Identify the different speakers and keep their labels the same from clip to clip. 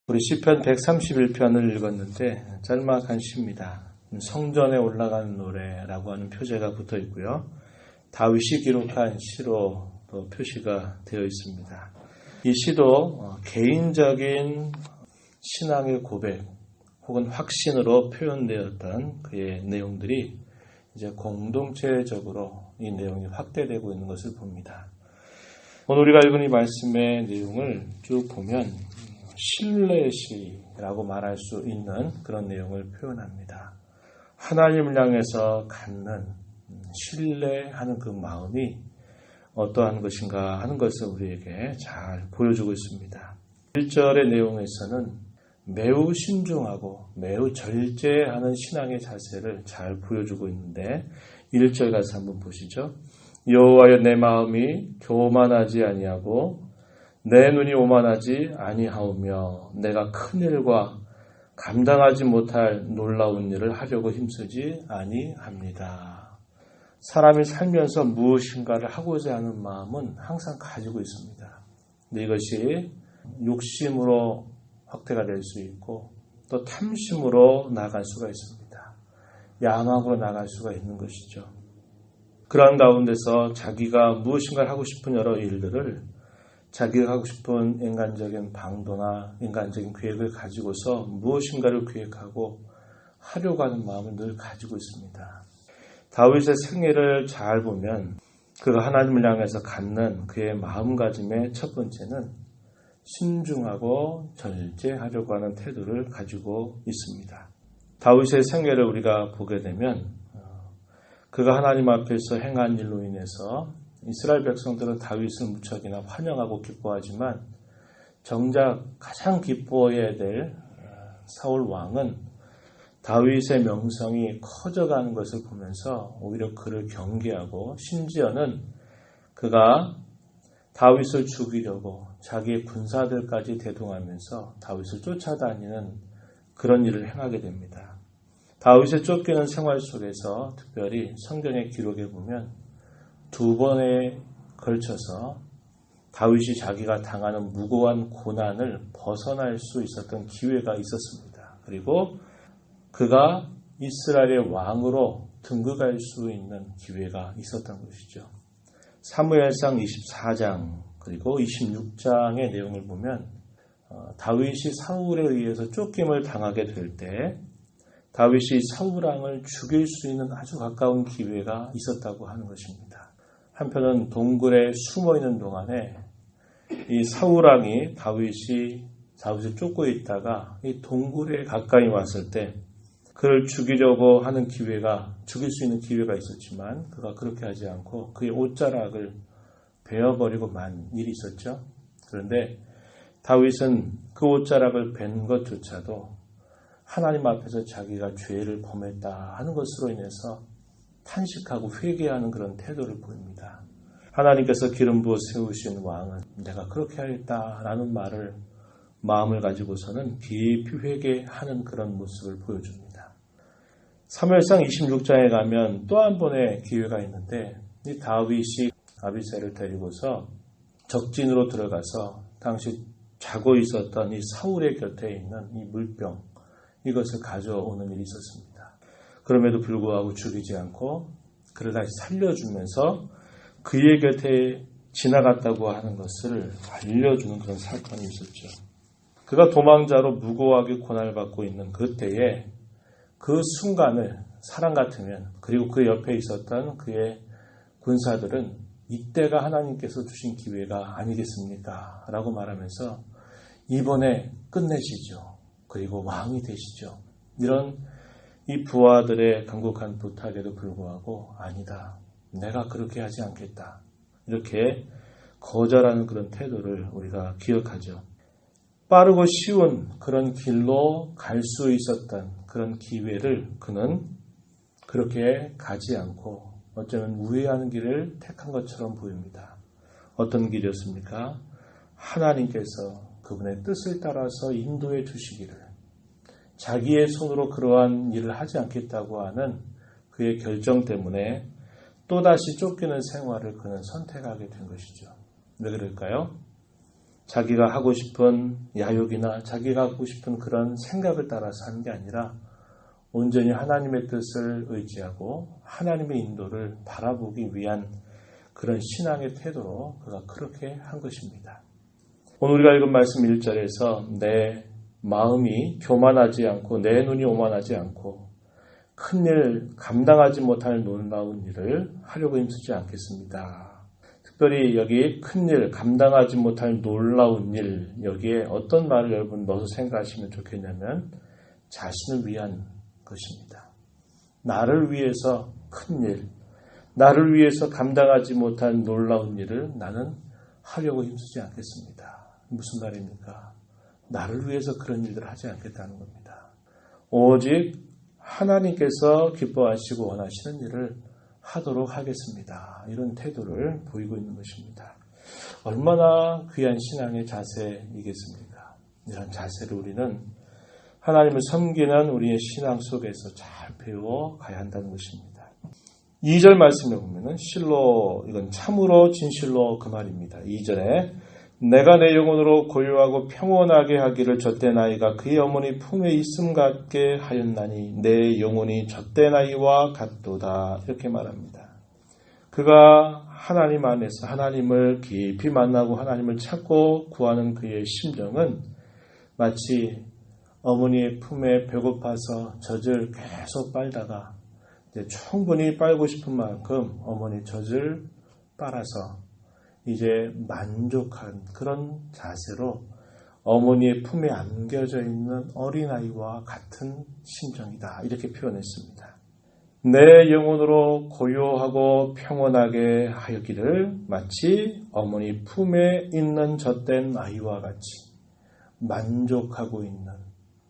Speaker 1: 우리 시편 131편을 읽었는데 짤막한 시입니다. 성전에 올라가는 노래라고 하는 표제가 붙어 있고요. 다윗이 기록한 시로 또 표시가 되어 있습니다. 이 시도 개인적인 신앙의 고백 혹은 확신으로 표현되었던 그의 내용들이 이제 공동체적으로 이 내용이 확대되고 있는 것을 봅니다. 오늘 우리가 읽은 이 말씀의 내용을 쭉 보면 신뢰의 시라고 말할 수 있는 그런 내용을 표현합니다. 하나님을 향해서 갖는 신뢰하는 그 마음이 어떠한 것인가 하는 것을 우리에게 잘 보여주고 있습니다. 1절의 내용에서는 매우 신중하고 매우 절제하는 신앙의 자세를 잘 보여주고 있는데 1절 가서 한번 보시죠. 여호와여 내 마음이 교만하지 아니하고 내 눈이 오만하지 아니하오며 내가 큰 일과 감당하지 못할 놀라운 일을 하려고 힘쓰지 아니합니다. 사람이 살면서 무엇인가를 하고자 하는 마음은 항상 가지고 있습니다. 근데 이것이 욕심으로 확대가 될 수 있고 또 탐심으로 나갈 수가 있습니다. 야망으로 나갈 수가 있는 것이죠. 그런 가운데서 자기가 무엇인가를 하고 싶은 여러 일들을 자기가 하고 싶은 인간적인 방도나 인간적인 계획을 가지고서 무엇인가를 계획하고 하려고 하는 마음을 늘 가지고 있습니다. 다윗의 생애를 잘 보면 그가 하나님을 향해서 갖는 그의 마음가짐의 첫 번째는 신중하고 절제하려고 하는 태도를 가지고 있습니다. 다윗의 생애를 우리가 보게 되면 그가 하나님 앞에서 행한 일로 인해서 이스라엘 백성들은 다윗을 무척이나 환영하고 기뻐하지만 정작 가장 기뻐해야 될 사울 왕은 다윗의 명성이 커져가는 것을 보면서 오히려 그를 경계하고 심지어는 그가 다윗을 죽이려고 자기의 군사들까지 대동하면서 다윗을 쫓아다니는 그런 일을 행하게 됩니다. 다윗의 쫓기는 생활 속에서 특별히 성경의 기록에 보면 두 번에 걸쳐서 다윗이 자기가 당하는 무고한 고난을 벗어날 수 있었던 기회가 있었습니다. 그리고 그가 이스라엘의 왕으로 등극할 수 있는 기회가 있었던 것이죠. 사무엘상 24장 그리고 26장의 내용을 보면 다윗이 사울에 의해서 쫓김을 당하게 될 때 다윗이 사울왕을 죽일 수 있는 아주 가까운 기회가 있었다고 하는 것입니다. 한편은 동굴에 숨어있는 동안에 이 사울왕이 다윗을 쫓고 있다가 이 동굴에 가까이 왔을 때 그를 죽이려고 하는 죽일 수 있는 기회가 있었지만 그가 그렇게 하지 않고 그의 옷자락을 베어버리고 만 일이 있었죠. 그런데 다윗은 그 옷자락을 벤 것조차도 하나님 앞에서 자기가 죄를 범했다 하는 것으로 인해서 탄식하고 회개하는 그런 태도를 보입니다. 하나님께서 기름 부어 세우신 왕은 내가 그렇게 하겠다라는 마음을 가지고서는 깊이 회개하는 그런 모습을 보여줍니다. 사무엘상 26장에 가면 또 한 번의 기회가 있는데 이 다윗이 아비새를 데리고서 적진으로 들어가서 당시 자고 있었던 이 사울의 곁에 있는 이 물병 이것을 가져오는 일이 있었습니다. 그럼에도 불구하고 죽이지 않고 그를 다시 살려주면서 그의 곁에 지나갔다고 하는 것을 알려주는 그런 사건이 있었죠. 그가 도망자로 무고하게 고난을 받고 있는 그때에 그 순간을 사람 같으면 그리고 그 옆에 있었던 그의 군사들은 이때가 하나님께서 주신 기회가 아니겠습니까? 라고 말하면서 이번에 끝내시죠. 그리고 왕이 되시죠. 이런 이 부하들의 간곡한 부탁에도 불구하고 아니다. 내가 그렇게 하지 않겠다. 이렇게 거절하는 그런 태도를 우리가 기억하죠. 빠르고 쉬운 그런 길로 갈 수 있었던 그런 기회를 그는 그렇게 가지 않고 어쩌면 우회하는 길을 택한 것처럼 보입니다. 어떤 길이었습니까? 하나님께서 그분의 뜻을 따라서 인도해 주시기를 자기의 손으로 그러한 일을 하지 않겠다고 하는 그의 결정 때문에 또다시 쫓기는 생활을 그는 선택하게 된 것이죠. 왜 그럴까요? 자기가 하고 싶은 야욕이나 자기가 하고 싶은 그런 생각을 따라서 하는 게 아니라 온전히 하나님의 뜻을 의지하고 하나님의 인도를 바라보기 위한 그런 신앙의 태도로 그가 그렇게 한 것입니다. 오늘 우리가 읽은 말씀 1절에서 내 마음이 교만하지 않고 내 눈이 오만하지 않고 큰일 감당하지 못할 놀라운 일을 하려고 힘쓰지 않겠습니다. 특별히 여기 큰일 감당하지 못할 놀라운 일, 여기에 어떤 말을 여러분 넣어서 생각하시면 좋겠냐면 자신을 위한 것입니다. 나를 위해서 큰일, 나를 위해서 감당하지 못한 놀라운 일을 나는 하려고 힘쓰지 않겠습니다. 무슨 말입니까? 나를 위해서 그런 일들을 하지 않겠다는 겁니다. 오직 하나님께서 기뻐하시고 원하시는 일을 하도록 하겠습니다. 이런 태도를 보이고 있는 것입니다. 얼마나 귀한 신앙의 자세이겠습니까? 이런 자세를 우리는 하나님을 섬기는 우리의 신앙 속에서 잘 배워가야 한다는 것입니다. 2절 말씀에 보면은 실로, 이건 참으로 진실로 그 말입니다. 2절에 내가 내 영혼으로 고요하고 평온하게 하기를 젖된 아이가 그의 어머니 품에 있음 같게 하였나니 내 영혼이 젖된 아이와 같도다. 이렇게 말합니다. 그가 하나님 안에서 하나님을 깊이 만나고 하나님을 찾고 구하는 그의 심정은 마치 어머니의 품에 배고파서 젖을 계속 빨다가 이제 충분히 빨고 싶은 만큼 어머니 젖을 빨아서 이제 만족한 그런 자세로 어머니의 품에 안겨져 있는 어린아이와 같은 심정이다. 이렇게 표현했습니다. 내 영혼으로 고요하고 평온하게 하였기를 마치 어머니 품에 있는 젖된 아이와 같이 만족하고 있는,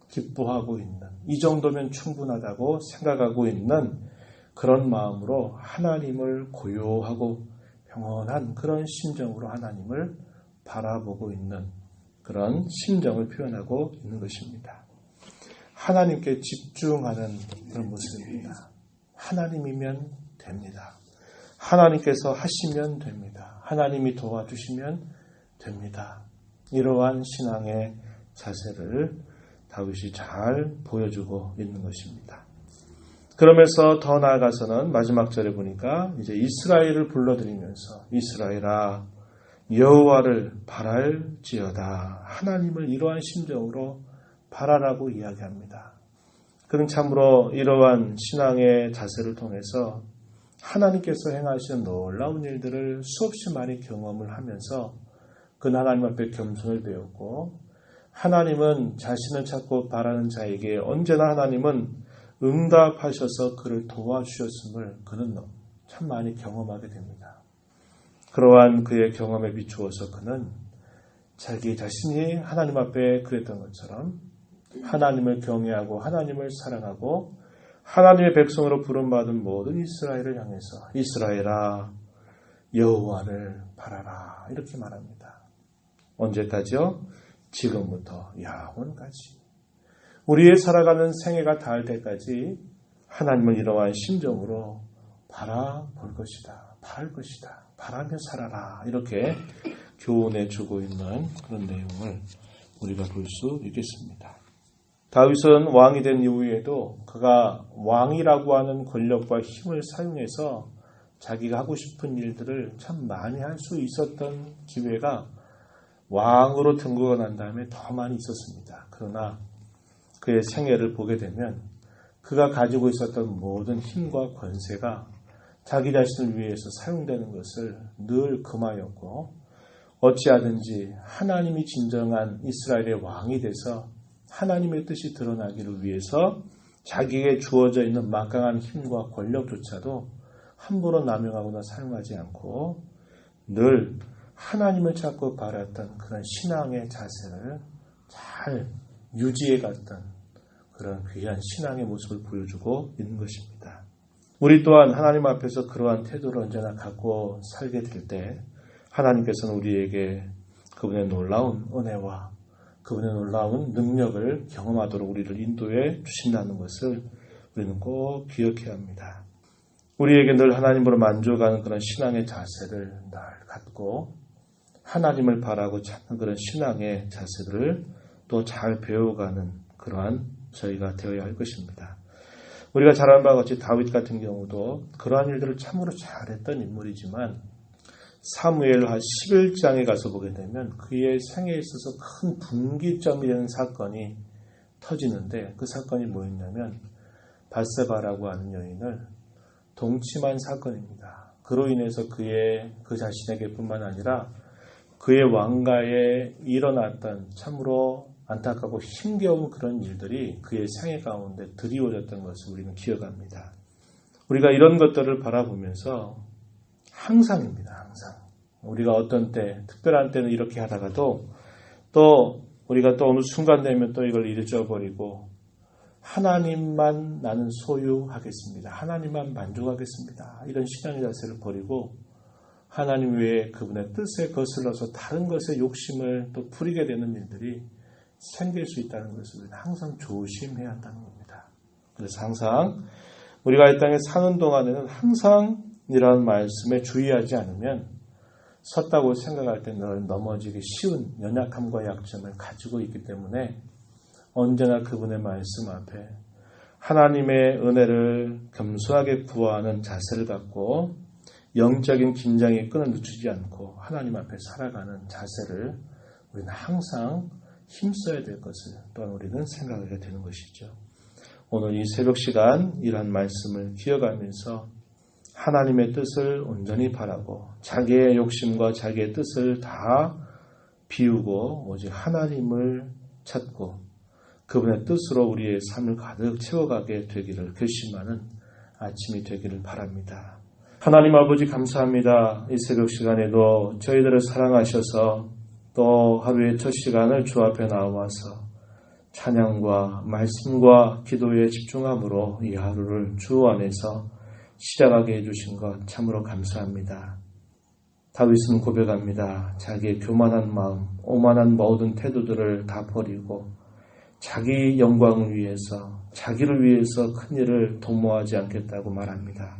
Speaker 1: 기뻐하고 있는, 이 정도면 충분하다고 생각하고 있는 그런 마음으로 하나님을 고요하고 평온한 그런 심정으로 하나님을 바라보고 있는 그런 심정을 표현하고 있는 것입니다. 하나님께 집중하는 그런 모습입니다. 하나님이면 됩니다. 하나님께서 하시면 됩니다. 하나님이 도와주시면 됩니다. 이러한 신앙의 자세를 다윗이 잘 보여주고 있는 것입니다. 그러면서 더 나아가서는 마지막 절에 보니까 이제 이스라엘을 불러들이면서 이스라엘아 여호와를 바랄지어다. 하나님을 이러한 심정으로 바라라고 이야기합니다. 그는 참으로 이러한 신앙의 자세를 통해서 하나님께서 행하시는 놀라운 일들을 수없이 많이 경험을 하면서 그는 하나님 앞에 겸손을 배웠고 하나님은 자신을 찾고 바라는 자에게 언제나 하나님은 응답하셔서 그를 도와주셨음을 그는 참 많이 경험하게 됩니다. 그러한 그의 경험에 비추어서 그는 자기 자신이 하나님 앞에 그랬던 것처럼 하나님을 경외하고 하나님을 사랑하고 하나님의 백성으로 부름받은 모든 이스라엘을 향해서 이스라엘아 여호와를 바라라 이렇게 말합니다. 언제까지요? 지금부터 영원까지. 우리의 살아가는 생애가 닿을 때까지 하나님을 이러한 심정으로 바라볼 것이다. 바랄 것이다. 바라며 살아라. 이렇게 교훈해 주고 있는 그런 내용을 우리가 볼 수 있겠습니다. 다윗은 왕이 된 이후에도 그가 왕이라고 하는 권력과 힘을 사용해서 자기가 하고 싶은 일들을 참 많이 할 수 있었던 기회가 왕으로 등극을 한 다음에 더 많이 있었습니다. 그러나 그의 생애를 보게 되면 그가 가지고 있었던 모든 힘과 권세가 자기 자신을 위해서 사용되는 것을 늘 금하였고 어찌하든지 하나님이 진정한 이스라엘의 왕이 돼서 하나님의 뜻이 드러나기를 위해서 자기에게 주어져 있는 막강한 힘과 권력조차도 함부로 남용하거나 사용하지 않고 늘 하나님을 찾고 바랐던 그런 신앙의 자세를 잘 유지해갔던 그런 귀한 신앙의 모습을 보여주고 있는 것입니다. 우리 또한 하나님 앞에서 그러한 태도를 언제나 갖고 살게 될 때 하나님께서는 우리에게 그분의 놀라운 은혜와 그분의 놀라운 능력을 경험하도록 우리를 인도해 주신다는 것을 우리는 꼭 기억해야 합니다. 우리에게 늘 하나님으로 만족하는 그런 신앙의 자세를 늘 갖고 하나님을 바라고 찾는 그런 신앙의 자세를 또 잘 배워가는 그러한 저희가 되어야 할 것입니다. 우리가 잘 아는 바와 같이 다윗 같은 경우도 그러한 일들을 참으로 잘했던 인물이지만 사무엘하 11장에 가서 보게 되면 그의 생애에 있어서 큰 분기점이 되는 사건이 터지는데 그 사건이 뭐였냐면 밧세바라고 하는 여인을 동침한 사건입니다. 그로 인해서 그 자신에게뿐만 아니라 그의 왕가에 일어났던 참으로 안타깝고 힘겨운 그런 일들이 그의 생애 가운데 드리워졌던 것을 우리는 기억합니다. 우리가 이런 것들을 바라보면서 항상 우리가 어떤 때 특별한 때는 이렇게 하다가도 또 우리가 또 어느 순간 되면 또 이걸 잊어버리고 하나님만 나는 소유하겠습니다. 하나님만 만족하겠습니다. 이런 신앙의 자세를 버리고 하나님 외에 그분의 뜻에 거슬러서 다른 것에 욕심을 또 부리게 되는 일들이 생길 수 있다는 것을 우리는 항상 조심해야 한다는 겁니다. 그래서 항상 우리가 이 땅에 사는 동안에는 항상 이러한 말씀에 주의하지 않으면 섰다고 생각할 때 늘 넘어지기 쉬운 연약함과 약점을 가지고 있기 때문에 언제나 그분의 말씀 앞에 하나님의 은혜를 겸손하게 구하는 자세를 갖고 영적인 긴장의 끈을 늦추지 않고 하나님 앞에 살아가는 자세를 우리는 항상 힘써야 될 것을 또한 우리는 생각하게 되는 것이죠. 오늘 이 새벽 시간 이러한 말씀을 기억하면서 하나님의 뜻을 온전히 바라고 자기의 욕심과 자기의 뜻을 다 비우고 오직 하나님을 찾고 그분의 뜻으로 우리의 삶을 가득 채워가게 되기를 결심하는 아침이 되기를 바랍니다. 하나님 아버지 감사합니다. 이 새벽 시간에도 저희들을 사랑하셔서 또 하루의 첫 시간을 주 앞에 나와서 찬양과 말씀과 기도에 집중함으로 이 하루를 주 안에서 시작하게 해주신 것 참으로 감사합니다. 다윗은 고백합니다. 자기의 교만한 마음, 오만한 모든 태도들을 다 버리고 자기 영광을 위해서, 자기를 위해서 큰 일을 도모하지 않겠다고 말합니다.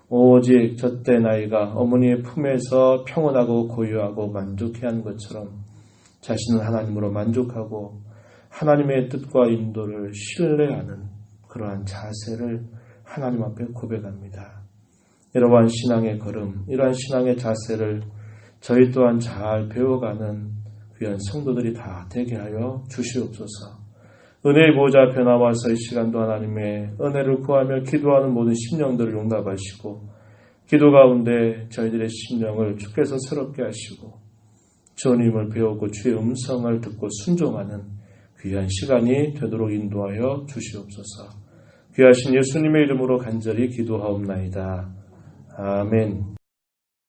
Speaker 1: 오직 젖대 나이가 어머니의 품에서 평온하고 고요하고 만족해 하는 것처럼 자신은 하나님으로 만족하고 하나님의 뜻과 인도를 신뢰하는 그러한 자세를 하나님 앞에 고백합니다. 이러한 신앙의 걸음, 이러한 신앙의 자세를 저희 또한 잘 배워가는 귀한 성도들이 다 되게 하여 주시옵소서. 은혜의 보좌 앞에 나와서 이 시간도 하나님의 은혜를 구하며 기도하는 모든 심령들을 용납하시고 기도 가운데 저희들의 심령을 주께서 새롭게 하시고 주님을 배우고 주의 음성을 듣고 순종하는 귀한 시간이 되도록 인도하여 주시옵소서. 귀하신 예수님의 이름으로 간절히 기도하옵나이다. 아멘.